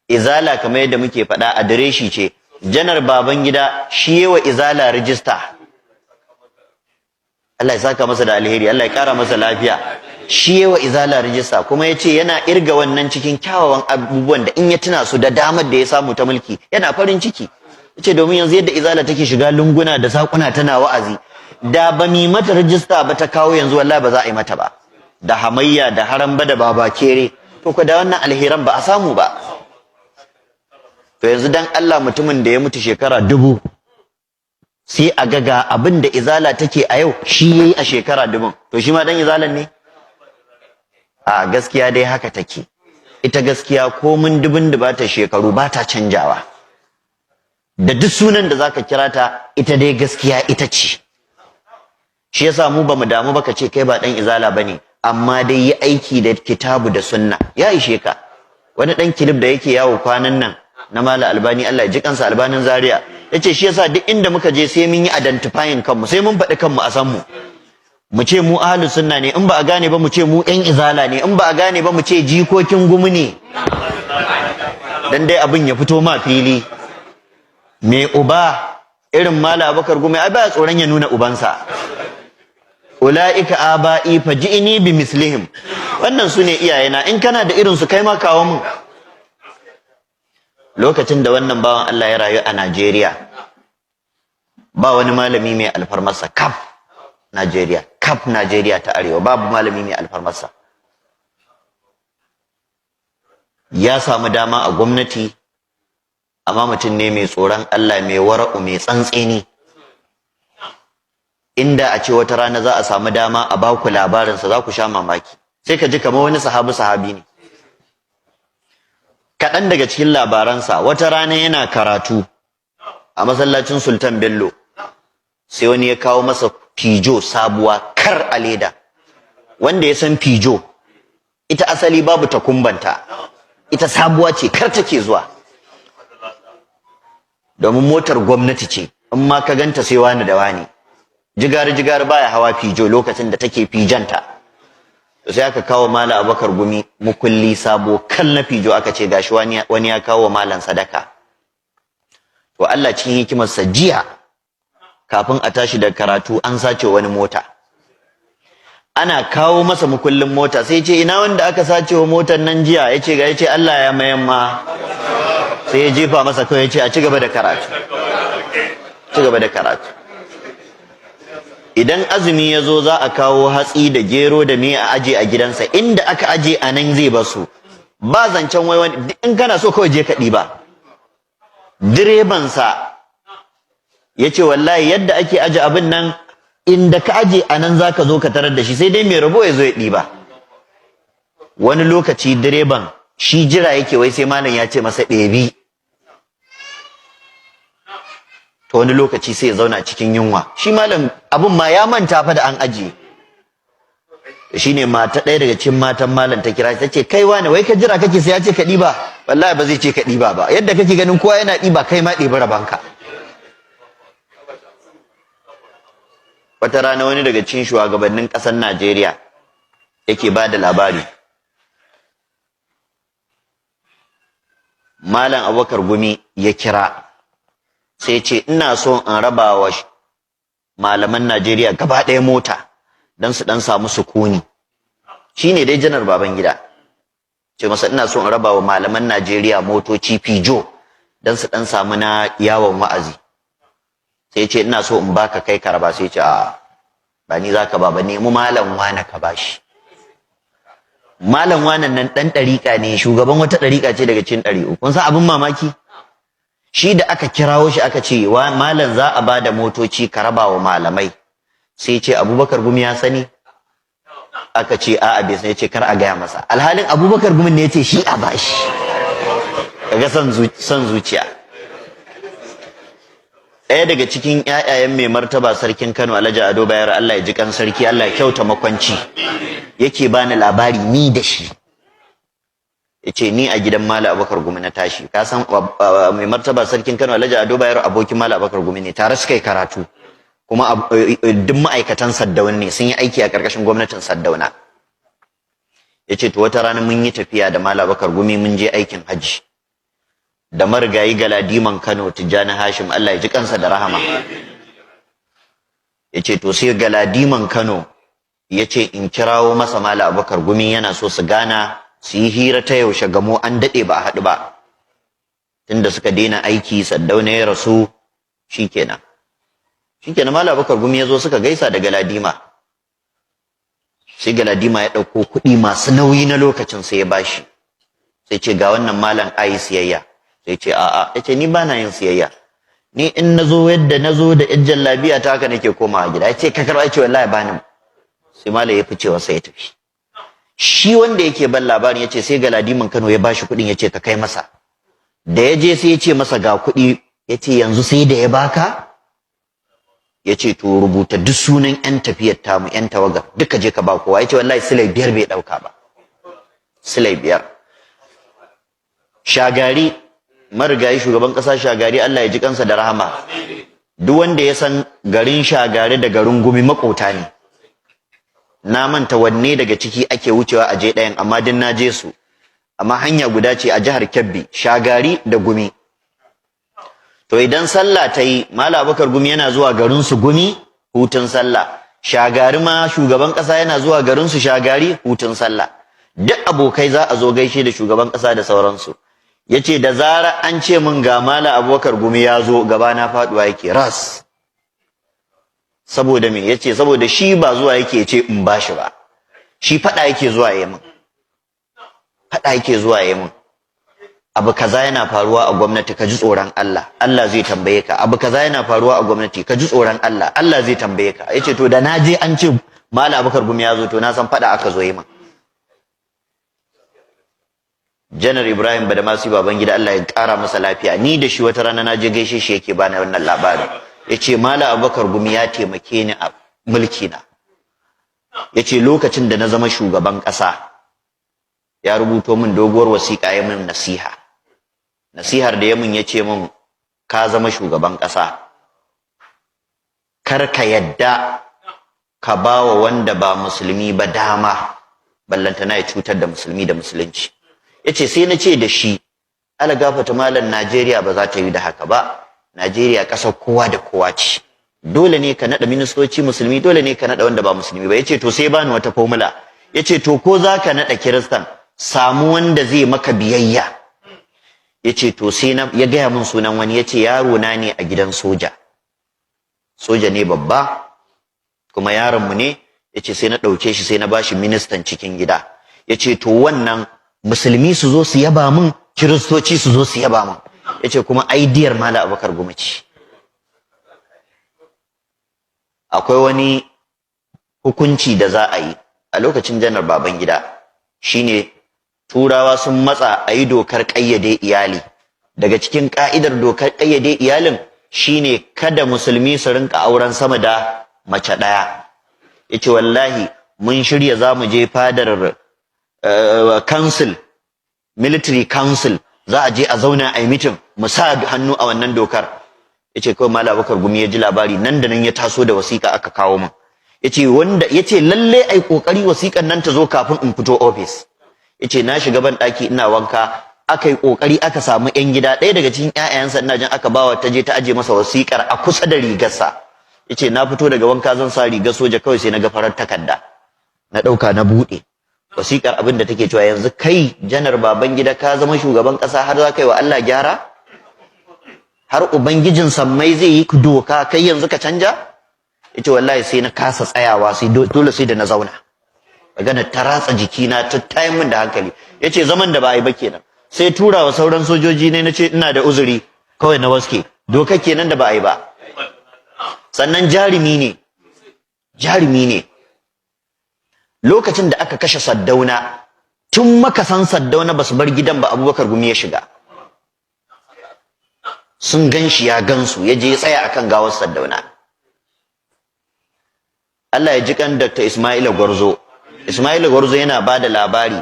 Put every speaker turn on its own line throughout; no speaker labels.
izala kamar yadda muke faɗa adireshi ce. Janar Babangida shi yawa izala rijista, Allah ya saka masa da alheri, Allah ya kara masa lafiya. Shi yawa izala rijista kuma yace yana irga wannan cikin kyawawan abubuwan da in ya tuna su da damar da ya samu ta mulki yana farin ciki. Yace domin yanzu yadda izala take shiga lunguna da sakuna tana wa'azi, da ba mi mata rijista ba ta kawo yanzu wallahi ba za a yi mata ba. Da hamayya da haramba da babakere, to ko da wannan alheran ba a samu ba. To yanzu dan Allah mutumin da ya mutu shekara 1000 sai a ga abin da izala take a yau shi yayi a shekara 1000, to shi ma dan izalan ne? A gaskiya dai haka take. Ita gaskiya ko mun dubin da bata shekaru bata canjawa. Da duk sunan da zaka kira ta ita dai gaskiya ita ce. Shi yasa mu bamu damu ba ka ce kai ba dan izala bane, amma dai yi aiki da kitabu da sunna ya ishe ka. Wani dan kilib da yake yawo kwanan nan na Malam Albani, Allah ya ji kansa, Albanin Zaria, yace shi yasa duk inda muka je sai mun yi identifying kanmu, sai mun faɗi kanmu a san mu. Mu ce mu ahlus sunna ne, in ba a gane ba mu ce mu ɗan izala ne, in ba a gane ba mu ce jikokin gumi ne. Dan dai abin ya fito ma fili. Me uba irin Malam Abubakar Gumi ai ba tsoron ya nuna ubansa. Ulaika aba'i faji'ini bi mislihim. Wannan sune iyayena, in kana da irin su kai ma kawo mun. Lokacin da wannan bawan Allah ya rayu a Najeriya, ba wani malami mai alfarmarsa kaf Najeriya ta arewa, babu malami mai alfarmarsa. Ya samu dama a gwamnati, amma mutum ne mai tsoron Allah, mai wara'u, mai tsantseni. Inda a ce wata rana za a samu dama a baku labarinsa za ku sha mamaki, sai ka ji kamar wani sahabi ne. Kaɗan daga cikin labaransa, wata rana yana karatu a masallacin Sultan Bello, sai wani ya kawo masa fijo sabuwa kar a leda. Wanda ya san fijo, ita asali babu takumbanta, ita sabuwa ce kar take zuwa, domin motar gwamnati ce, in ma ka ganta sai wani da wani. Jigar baya hawa fijo lokacin da take fijanta. Sai aka kawo Malam Abubakar Gumi mukulli sabo kal na fijo, aka ce gashi wani ya kawo malam sadaka. To Allah cikin hikimarsa, jiya kafin a tashi da karatu an sace wani mota. Ana kawo masa mukullin mota sai ce ina wanda aka sace wa motar nan jiya, yace ga, yace Allah ya mayan ma. Sai ya jefa masa kawai, yace a ci gaba da karatu. Ci gaba da karatu. Idan azumi ya zo za a kawo hatsi da gero da me a aje a gidansa, inda aka aje a nan zai basu. Ba zancen wai wani, in kana so kawai je ka ɗiba. Direbansa ya ce wallahi yadda ake aje abin nan, inda ka aje a nan za ka zo ka tarar da shi, sai dai mai rabo ya zo ya ɗiba. Wani lokaci direban shi jira yake wai sai malam ya ce masa ɗebi. To wani lokaci sai ya zauna cikin yunwa, shi malam abun ma ya manta fa da an ajiye. Shine mata ɗaya daga cikin matan malam ta kira ta ce kai wane, wai ka jira kake sai ya ce ka ɗiba? Wallahi ba zai ce ka ɗiba ba, yadda kake ganin kowa yana ɗiba kai ma ɗiba rabanka. Wata rana wani daga cikin shugabannin ƙasar Najeriya yake ba da labari, Malam Abubakar Gumi ya kira sai ce ina so in raba wa malaman Najeriya gaba ɗaya mota don su ɗan samu sukuni. Shine dai Janar Babangida. Ce masa ina so in raba wa malaman Najeriya motoci Pijo don su ɗan samu na yawon wa'azi. Sai ce ina so in baka kai ka raba, sai ce a ba ni zaka ba, nemi malam wane ka bashi. Malam wanan nan ɗan ɗariƙa ne, shugaban wata ɗariƙa ce daga cikin ɗari'u. Kun san abin mamaki? Shi da aka kirawo shi aka ce wa malam za a bada motoci ka raba wa malamai, sai ce Abubakar Gumi ya sani? Aka ce a'a bai sani, ce kar a gaya masa. Alhalin Abubakar Gumi ne ya ce shi a bashi. Kaga son zuciya. Ɗaya daga cikin ƴaƴayen mai martaba sarkin Kano Alhaji Ado Bayero, Allah ya ji kan sarki, Allah ya kyauta makwanci, yake bani labari ni da shi. Yace ni a gidan Malam Abubakar Gumi na tashi. Ka san mai martaba sarkin Kano Alhaji Ado Bayero abokin Malam Abubakar Gumi ne, tare suka yi karatu. Kuma duk ma'aikatan Saddauna ne, sun yi aiki a karkashin gwamnatin Saddauna. Yace to wata rana mun yi tafiya da Malam Abubakar Gumi mun je aikin haji. da marigayi galadiman Kano Tijjani Hashim Allah ya ji kansa da rahama. Yace to sai galadiman Kano yace in kirawo masa Malam Abubakar Gumi yana so su gana su yi hira ta yaushe gamo an dade ba a haɗu ba. Tunda suka daina aiki Saddauna ya rasu shikenan Malam Abubakar Gumi ya zo suka gaisa da galadima. Sai galadima ya ɗauko kuɗi masu nauyi na lokacin sai ya bashi. Sai ce ga wannan malam ayi siyayya. Sai ce a'a, yace ni bana yin siyayya. Ni in nazo yadda nazo da yan jallabiya ta haka nake komawa gida. Yace ka karba, yace wallahi bani. Sai malam ya fice wasa ya tafi. Shi wanda yake ban labarin yace sai galadiman Kano ya bashi kuɗin yace ka kai masa. Da ya je sai ya ce masa ga kuɗi, yace yanzu sai da ya baka? Yace to rubuta duk sunan yan tafiyar tamu yan tawagar duka je ka ba kowa. Yace wallahi silai 5 bai dauka ba. Silai 5. Shagari marigayi shugaban kasa Shagari Allah ya ji kansa da rahama. Duk wanda ya san garin Shagari da garin Gumi makota ne. Na manta wanne daga ciki ake wucewa a je ɗayan amma din na je su. Amma hanya guda ce a jihar Kebbi, Shagari da Gumi. To idan sallah ta yi, Malam Abubakar Gumi yana zuwa garin su Gumi hutun sallah. Shagari ma shugaban kasa yana zuwa garin su Shagari hutun sallah. Duk abokai za a zo gaishe da shugaban kasa da sauransu. Yace da zara an ce min ga Malam Abubakar Gumi ya zo gaba na faduwa yake ras. Saboda me? Yace saboda shi ba zuwa yake yace in bashi ba. Shi fada yake zuwa yayin min. Fada yake zuwa yayin min. Abu kaza yana faruwa a gwamnati ka ji tsoron Allah, Allah zai tambaye ka. Abu kaza yana faruwa a gwamnati ka ji tsoron Allah, Allah zai tambaye ka. Yace to da naje an ce Malam Abubakar Gumi ya zo to na san fada aka zo yayin min. Janar Ibrahim Badamasi Babangida Allah ya ƙara masa lafiya, ni da shi wata rana na je gaishe shi yake bani wannan labarin. Yace Malam Abubakar Gumi ya taimake ni a mulki na. Yace lokacin da na zama shugaban ƙasa ya rubuto min doguwar wasiƙa ya min nasiha. Nasihar da ya min yace min ka zama shugaban ƙasa. Kar ka yadda ka bawa wanda ba musulmi ba dama ballantana ya cutar da musulmi da musulunci. Yace sai na ce da shi ala gafata malam Najeriya ba za ta yi da haka ba. Najeriya ƙasar kowa da kowa ce. Dole ne ka nada ministoci musulmi, dole ne ka nada wanda ba musulmi ba. Yace to sai bani wata formula. Yace to ko za ka nada Kiristan samu wanda zai maka biyayya. Yace to sai ya gaya min sunan wani, yace yaro na ne a gidan soja. Soja ne babba kuma yaron mu ne. Yace sai na dauke shi sai na bashi ministan cikin gida. Yace to wannan musulmi su zo su yaba min, kiristoci su zo su yaba min. Yace kuma aidiyar Malam Abubakar Gumi ce. Akwai wani hukunci da za a yi a lokacin Janar Babangida, shine Turawa sun matsa a yi dokar ƙayyade iyali. Daga cikin ka'idar dokar ƙayyade iyalin shine kada musulmi su rinka auren sama da mace ɗaya. Yace wallahi mun shirya za mu je fadar council, military council, za a je a zauna a yi meeting mu sa hannu a wannan dokar. Yace kawai Malam Abubakar Gumi ya ji labari nan da nan ya taso da wasiƙa aka kawo min. Yace lalle ai kokari wasiƙan nan ta zo kafin in fito office. Yace na shiga ban daki ina wanka, aka yi kokari aka samu yan gida, ɗaya daga cikin ƴaƴayensa ina jin aka bawa ta je ta aje masa wasiƙar a kusa da rigarsa. Yace na fito daga wanka zan sa rigar soja kawai sai na ga farar takarda. Na ɗauka na buɗe. Wasiƙar abin da take cewa yanzu kai Janar Babangida ka zama shugaban ƙasa har za ka yi wa Allah gyara? Har ubangijin sammai zai yi doka kai yanzu ka canja? Yace wallahi sai na kasa tsayawa, sai dole sai da na zauna. Magana ta ratsa jikina ta tayin min da hankali. Yace zaman da ba a yi ba kenan. Sai turawa sauran sojoji ne nace ina da uzuri kawai na waske. Doka kenan da ba a yi ba. Sannan jarumi ne. Lokacin da aka kashe Saddauna, tun makasan Saddauna basu bar gidan ba Abubakar Gumi ya shiga. Sun ganshi ya gansu, ya je ya tsaya akan gawar Saddauna. Allah ya ji kan Dr. Ismaila Gwarzo. Ismaila Gwarzo yana bada labari.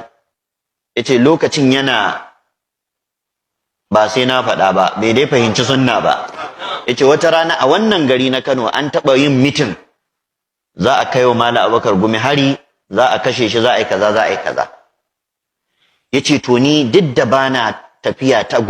Yace lokacin yana, ba sai na faɗa ba, bai dai fahimci sunna ba. Yace wata rana a wannan gari na Kano an taɓa yin mitin. Za a kai wa Malam Abubakar Gumi hari, za a kashe shi, za a yi kaza. Yace to ni duk da bana tafiya ta